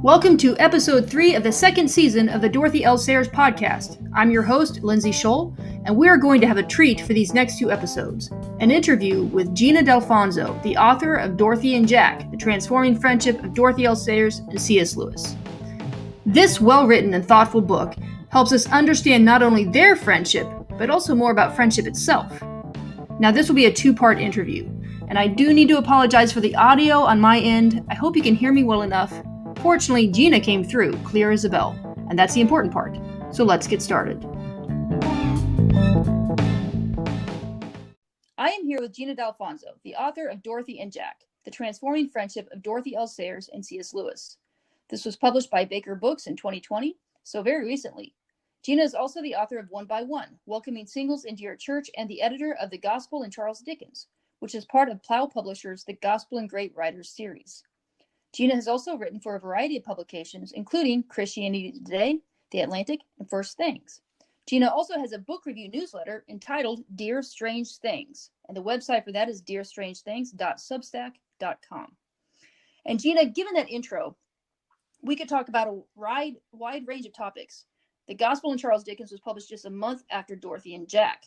Welcome to episode 3 of the second season of the Dorothy L. Sayers podcast. I'm your host, Lindsay Scholl, and we are going to have a treat for these next 2 episodes. An interview with Gina Dalfonzo, the author of Dorothy and Jack, The Transforming Friendship of Dorothy L. Sayers and C.S. Lewis. This well-written and thoughtful book helps us understand not only their friendship, but also more about friendship itself. Now, this will be a 2-part interview, and I do need to apologize for the audio on my end. I hope you can hear me well enough. Fortunately, Gina came through, clear as a bell, and that's the important part. So let's get started. I am here with Gina Dalfonzo, the author of Dorothy and Jack, The Transforming Friendship of Dorothy L. Sayers and C.S. Lewis. This was published by Baker Books in 2020, so very recently. Gina is also the author of One by One, Welcoming Singles into Your Church, and the editor of The Gospel and Charles Dickens, which is part of Plough Publishers' The Gospel and Great Writers series. Gina has also written for a variety of publications, including Christianity Today, The Atlantic, and First Things. Gina also has a book review newsletter entitled Dear Strange Things, and the website for that is dearstrangethings.substack.com. And Gina, given that intro, we could talk about a wide range of topics. The Gospel and Charles Dickens was published just a month after Dorothy and Jack,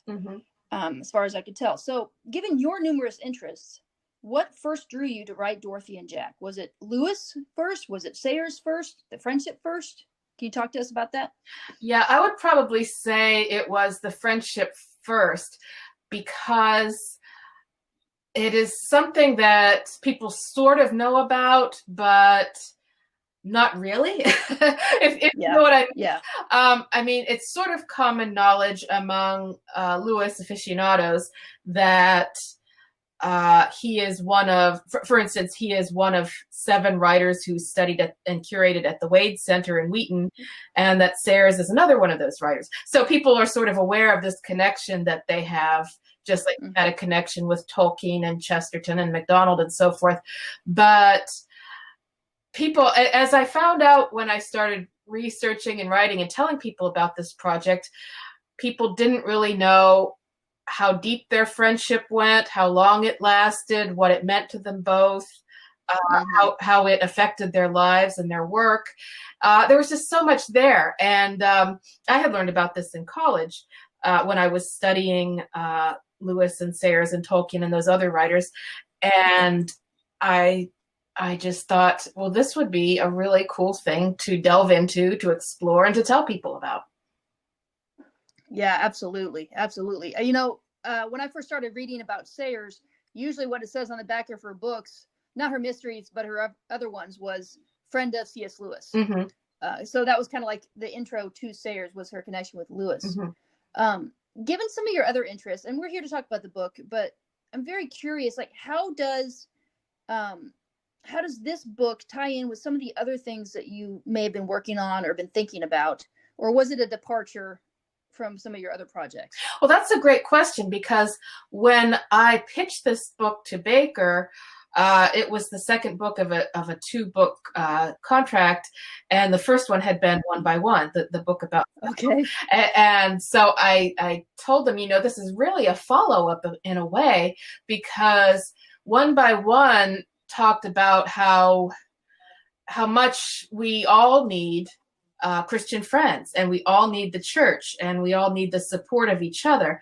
as far as I could tell. So, given your numerous interests, what first drew you to write Dorothy and Jack? Was it Lewis first? Was it Sayers first? The friendship first? Can you talk to us about that? Yeah, I would probably say it was the friendship first, because it is something that people sort of know about, but not really. if you know what I mean. Yeah. I mean, it's sort of common knowledge among Lewis aficionados that he is one of, for instance, he is one of 7 writers who studied and curated at the Wade Center in Wheaton, and that Sayers is another one of those writers. So people are sort of aware of this connection that they have, just like had a connection with Tolkien and Chesterton and MacDonald and so forth. But people, as I found out when I started researching and writing and telling people about this project, people didn't really know how deep their friendship went, how long it lasted, what it meant to them both, how it affected their lives and their work. There was just so much there. And I had learned about this in college when I was studying Lewis and Sayers and Tolkien and those other writers. And I just thought, well, this would be a really cool thing to delve into, to explore, and to tell people about. Yeah, absolutely. Absolutely. You know, when I first started reading about Sayers, usually what it says on the back of her books, not her mysteries, but her other ones, was friend of C.S. Lewis. So that was kind of like the intro to Sayers, was her connection with Lewis. Given some of your other interests, and we're here to talk about the book, but I'm very curious, like how does this book tie in with some of the other things that you may have been working on or been thinking about, or was it a departure from some of your other projects? Well, that's a great question, because when I pitched this book to Baker, it was the second book of a 2-book contract, and the first one had been One by One, the book about. Okay. And so I told them, this is really a follow-up in a way, because One by One talked about how much we all need Christian friends, and we all need the church, and we all need the support of each other.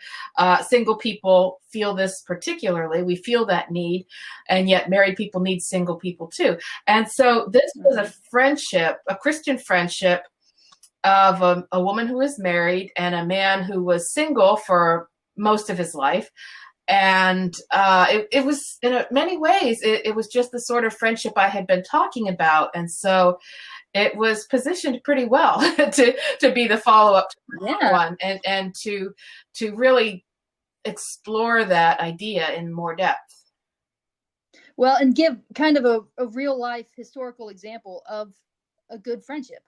Single people feel this particularly. We feel that need, and yet married people need single people too. And so this was a friendship, a Christian friendship of a woman who was married and a man who was single for most of his life. And it was, in many ways, it was just the sort of friendship I had been talking about. And so it was positioned pretty well to be the follow-up to one, and to really explore that idea in more depth. Well, and give kind of a real-life historical example of a good friendship,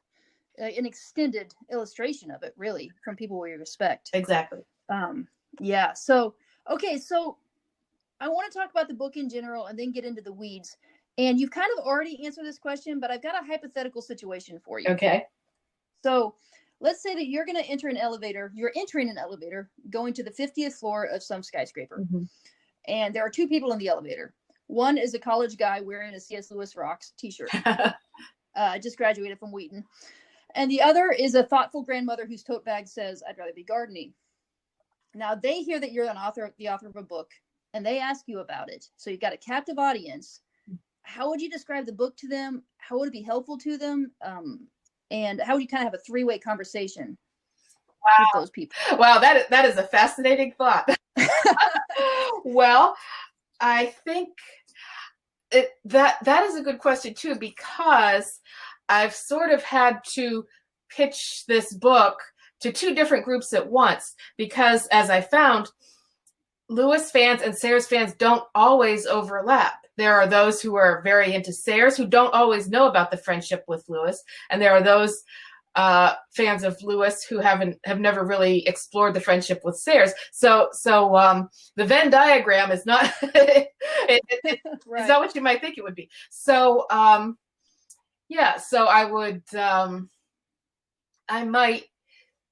an extended illustration of it, really, from people we respect. Exactly. Yeah. So, okay, so I want to talk about the book in general and then get into the weeds. And you've kind of already answered this question, but I've got a hypothetical situation for you. Okay. So let's say that you're going to enter an elevator. You're entering an elevator going to the 50th floor of some skyscraper. And there are 2 people in the elevator. One is a college guy wearing a C.S. Lewis Rocks t-shirt. Just graduated from Wheaton. And the other is a thoughtful grandmother whose tote bag says, "I'd rather be gardening." Now they hear that you're the author of a book, and they ask you about it. So you've got a captive audience. How would you describe the book to them? How would it be helpful to them? And how would you kind of have a three-way conversation with those people? Wow, that is a fascinating thought. Well, I think that is a good question too, because I've sort of had to pitch this book to two different groups at once, because as I found, Lewis fans and Sayers fans don't always overlap. There are those who are very into Sayers who don't always know about the friendship with Lewis, and there are those fans of Lewis who have never really explored the friendship with Sayers. So the Venn diagram is not it's Right. not what you might think it would be. So so I might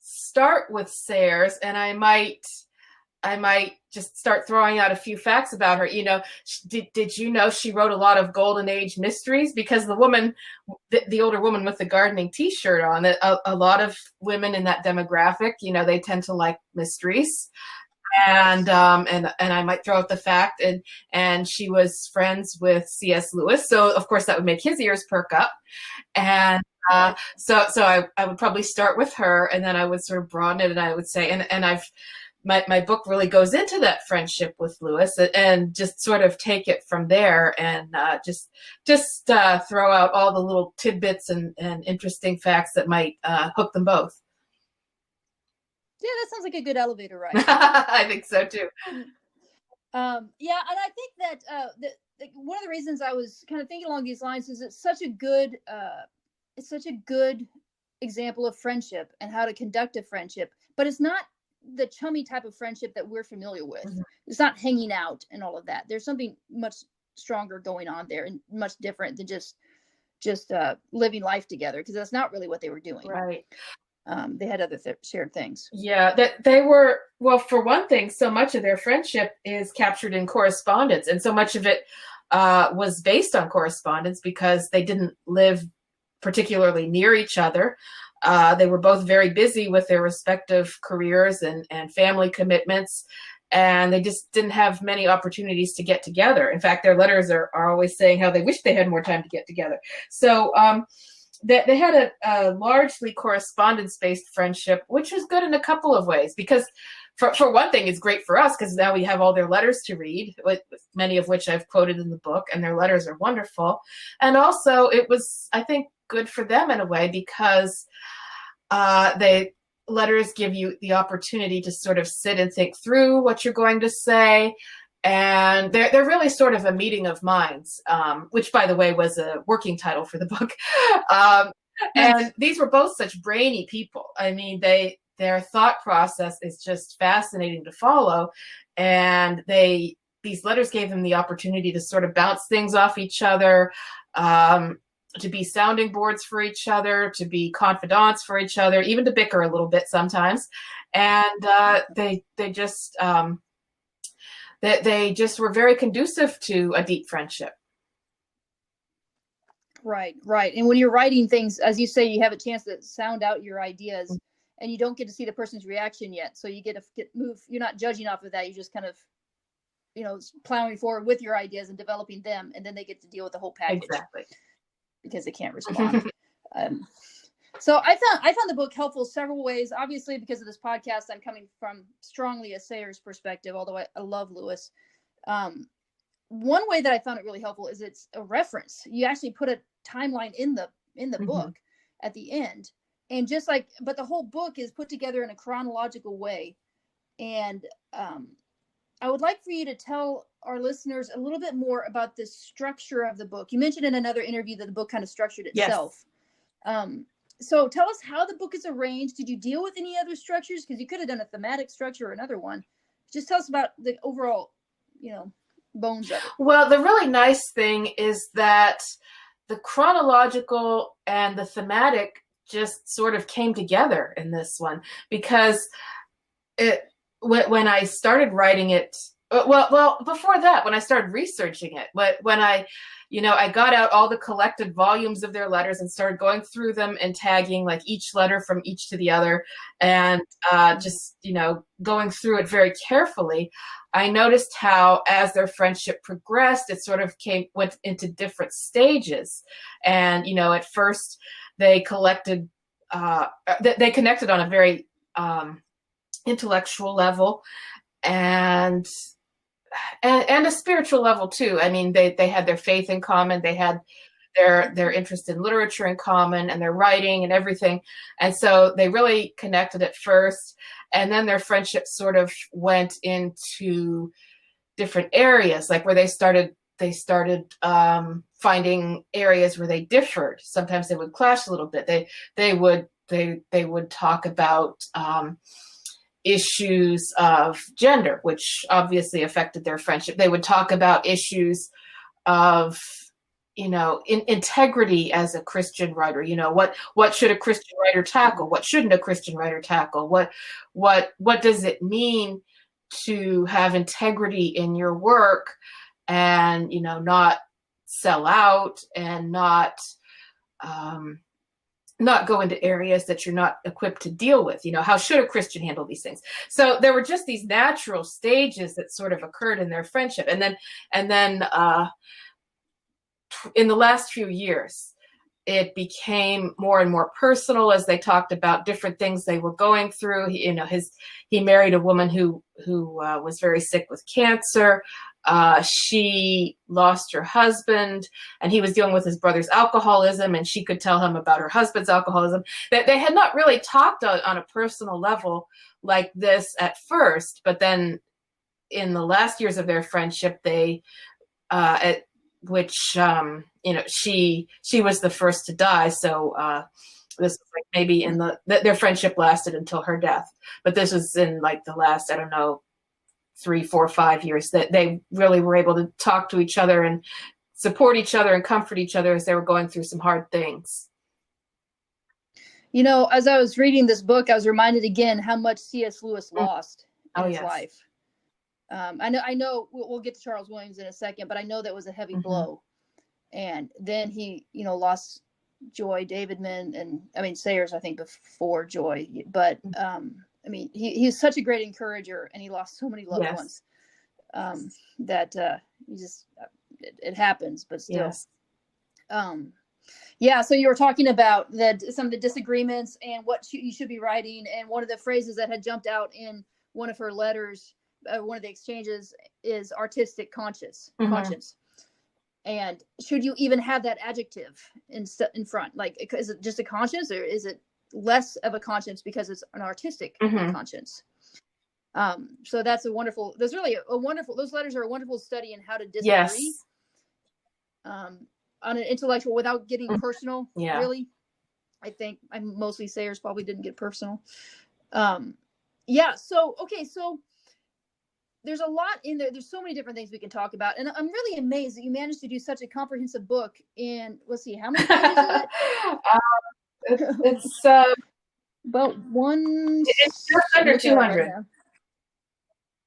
start with Sayers, and I might just start throwing out a few facts about her. You know, did you know she wrote a lot of Golden Age mysteries? Because the woman, the older woman with the gardening T-shirt on, a lot of women in that demographic, you know, they tend to like mysteries. And I might throw out the fact, and she was friends with C.S. Lewis, so of course that would make his ears perk up. And so I would probably start with her, and then I would sort of broaden it, and I would say, and my book really goes into that friendship with Lewis, and just sort of take it from there, and just throw out all the little tidbits and interesting facts that might hook them both. Yeah, that sounds like a good elevator ride. I think so too. Yeah, and I think that one of the reasons I was kind of thinking along these lines is it's such a good example of friendship and how to conduct a friendship, but it's not the chummy type of friendship that we're familiar with. Mm-hmm. It's not hanging out and all of that. There's something much stronger going on there, and much different than just living life together, because that's not really what they were doing. Right. They had other shared things. Yeah, that they were, well, for one thing, so much of their friendship is captured in correspondence, and so much of it was based on correspondence because they didn't live particularly near each other. They were both very busy with their respective careers and family commitments, and they just didn't have many opportunities to get together. In fact, their letters are always saying how they wish they had more time to get together. So they had a largely correspondence-based friendship, which was good in a couple of ways, because for one thing, it's great for us because now we have all their letters to read, many of which I've quoted in the book, and their letters are wonderful. And also it was, I think, good for them in a way, because letters give you the opportunity to sort of sit and think through what you're going to say. And they're really sort of a meeting of minds, which, by the way, was a working title for the book. And these were both such brainy people. I mean, their thought process is just fascinating to follow. And these letters gave them the opportunity to sort of bounce things off each other, to be sounding boards for each other, to be confidants for each other, even to bicker a little bit sometimes. And they just were very conducive to a deep friendship. Right. And when you're writing things, as you say, you have a chance to sound out your ideas, and you don't get to see the person's reaction yet. So you get to move. You're not judging off of that. You're just kind of, plowing forward with your ideas and developing them, and then they get to deal with the whole package. Exactly. Because they can't respond. So I found the book helpful several ways. Obviously, because of this podcast, I'm coming from strongly a Sayers perspective, although I love Lewis. One way that I found it really helpful is it's a reference. You actually put a timeline in the mm-hmm. book at the end, and but the whole book is put together in a chronological way. And I would like for you to tell our listeners a little bit more about the structure of the book. You mentioned in another interview that the book kind of structured itself. Yes. So tell us how the book is arranged. Did you deal with any other structures? Because you could have done a thematic structure or another one. Just tell us about the overall, bones of it. Well, the really nice thing is that the chronological and the thematic just sort of came together in this one, because when I started writing it Well, before that, when I started researching it, when I got out all the collected volumes of their letters and started going through them and tagging like each letter from each to the other, and just going through it very carefully, I noticed how as their friendship progressed, it sort of went into different stages. And at first they connected on a very intellectual level, and a spiritual level too. I mean, they had their faith in common. They had their interest in literature in common, and their writing and everything. And so they really connected at first, and then their friendship sort of went into different areas, like where they started finding areas where they differed. Sometimes they would clash a little bit. They would talk about issues of gender, which obviously affected their friendship. They would talk about issues of, integrity as a Christian writer. What should a Christian writer tackle? What shouldn't a Christian writer tackle? What does it mean to have integrity in your work, and not sell out, and not go into areas that you're not equipped to deal with. How should a Christian handle these things? So there were just these natural stages that sort of occurred in their friendship. And then in the last few years, it became more and more personal as they talked about different things they were going through. He married a woman who was very sick with cancer. She lost her husband, and he was dealing with his brother's alcoholism, and she could tell him about her husband's alcoholism. They had not really talked on a personal level like this at first, but then in the last years of their friendship, she was the first to die. So this was like maybe their friendship lasted until her death, but this was in like the last, I don't know, 3, 4, 5 years that they really were able to talk to each other and support each other and comfort each other as they were going through some hard things. As I was reading this book, I was reminded again how much C.S. Lewis lost in his life. I know we'll get to Charles Williams in a second, but I know that was a heavy blow. And then he, lost Joy Davidman, and Sayers, I think, before Joy. But he's such a great encourager, and he lost so many loved ones that it happens, but still. Yes. So you were talking about some of the disagreements and what you should be writing. And one of the phrases that had jumped out in one of her letters, one of the exchanges, is artistic conscience. And should you even have that adjective in front? Like, is it just a conscience, or is it less of a conscience because it's an artistic conscience? So that's those letters are a wonderful study in how to disagree on an intellectual without getting personal. Really, I think mostly Sayers probably didn't get personal. So there's a lot in there. There's so many different things we can talk about, and I'm really amazed that you managed to do such a comprehensive book in, let's see, how many pages is it? It's about one. It's just under 200. Right,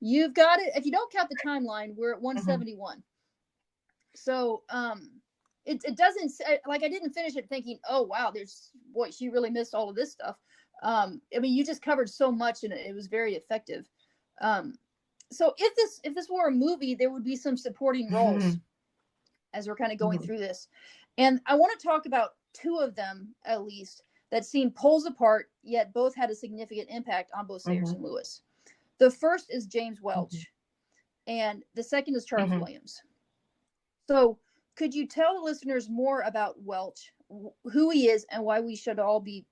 you've got it. If you don't count the timeline, we're at 171. So it doesn't, like, I didn't finish it thinking, oh wow, she really missed all of this stuff. You just covered so much, and it was very effective. So if this were a movie, there would be some supporting roles as we're kind of going through this. And I want to talk about two of them, at least, that seem poles apart, yet both had a significant impact on both Sayers and Lewis. The first is James Welch, and the second is Charles Williams. So could you tell the listeners more about Welch, who he is, and why we should all be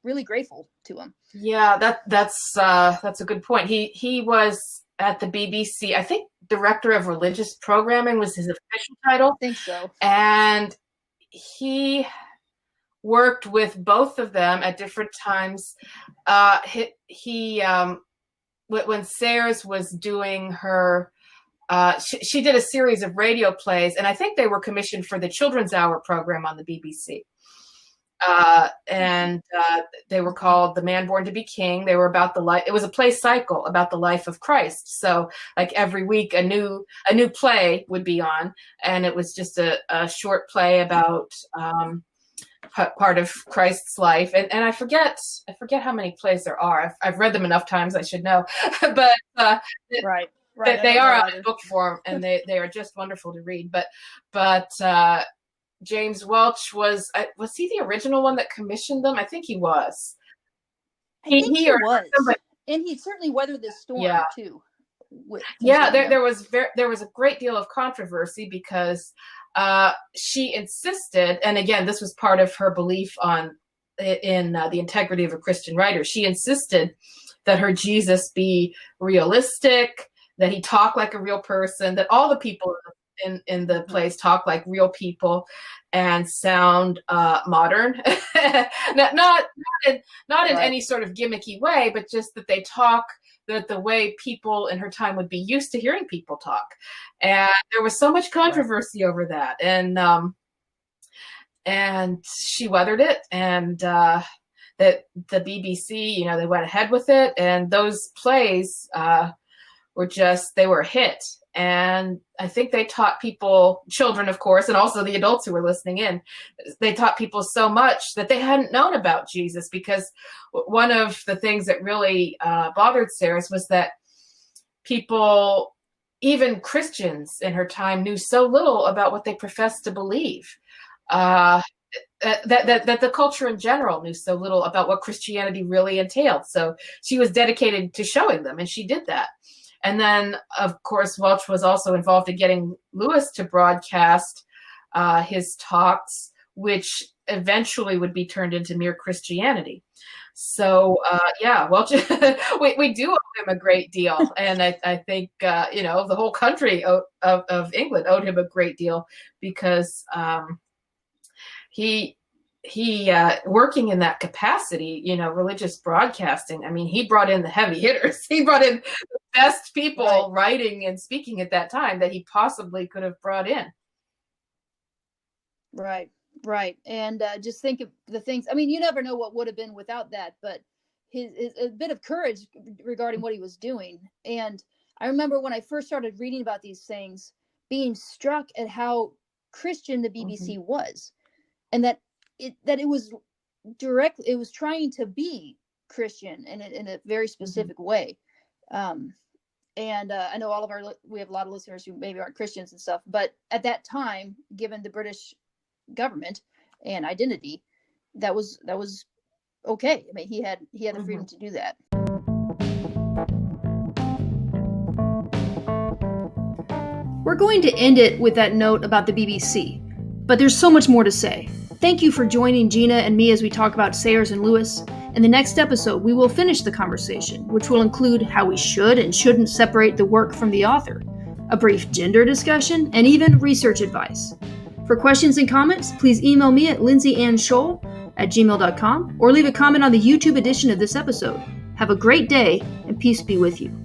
really grateful to him? Yeah, that's a good point. He was at the BBC, I think, director of religious programming was his official title. I think so. And he worked with both of them at different times. When Sayers was doing her, she did a series of radio plays, and I think they were commissioned for the Children's Hour program on the BBC. and they were called The Man Born to Be King. They were about the life. It was a play cycle about the life of Christ. So like every week, a new play would be on, and it was just a short play about part of Christ's life. And I forget how many plays there are. I've read them enough times, I should know. But right. They are out in book form, and they are just wonderful to read. But James Welch was he the original one that commissioned them? I think he was. I think he was. And he certainly weathered the storm too. There was a great deal of controversy because she insisted, and again, this was part of her belief in the integrity of a Christian writer. She insisted that her Jesus be realistic, that he talk like a real person, that all the people in the plays talk like real people and sound modern, not in any sort of gimmicky way, but just that they talk the way people in her time would be used to hearing people talk. And there was so much controversy over that, and she weathered it, and that the BBC, they went ahead with it, and those plays they were a hit. And I think they taught people, children, of course, and also the adults who were listening in, they taught people so much that they hadn't known about Jesus, because one of the things that really bothered Sarah was that people, even Christians in her time, knew so little about what they professed to believe. That the culture in general knew so little about what Christianity really entailed. So she was dedicated to showing them, and she did that. And then, of course, Welch was also involved in getting Lewis to broadcast his talks, which eventually would be turned into Mere Christianity. So, Welch, we do owe him a great deal. And I think, the whole country of England owed him a great deal, because he working in that capacity, religious broadcasting, I mean, he brought in the heavy hitters. He brought in the best people writing and speaking at that time that he possibly could have brought in. Right. And just think of the things, I mean, you never know what would have been without that, but his a bit of courage regarding what he was doing. And I remember when I first started reading about these things, being struck at how Christian the BBC was, and that it was trying to be Christian in a very specific way. And I know we have a lot of listeners who maybe aren't Christians and stuff, but at that time, given the British government and identity, that was okay. I mean, he had the freedom to do that. We're going to end it with that note about the BBC, but there's so much more to say. Thank you for joining Gina and me as we talk about Sayers and Lewis. In the next episode, we will finish the conversation, which will include how we should and shouldn't separate the work from the author, a brief gender discussion, and even research advice. For questions and comments, please email me at lindsayannScholl@gmail.com or leave a comment on the YouTube edition of this episode. Have a great day, and peace be with you.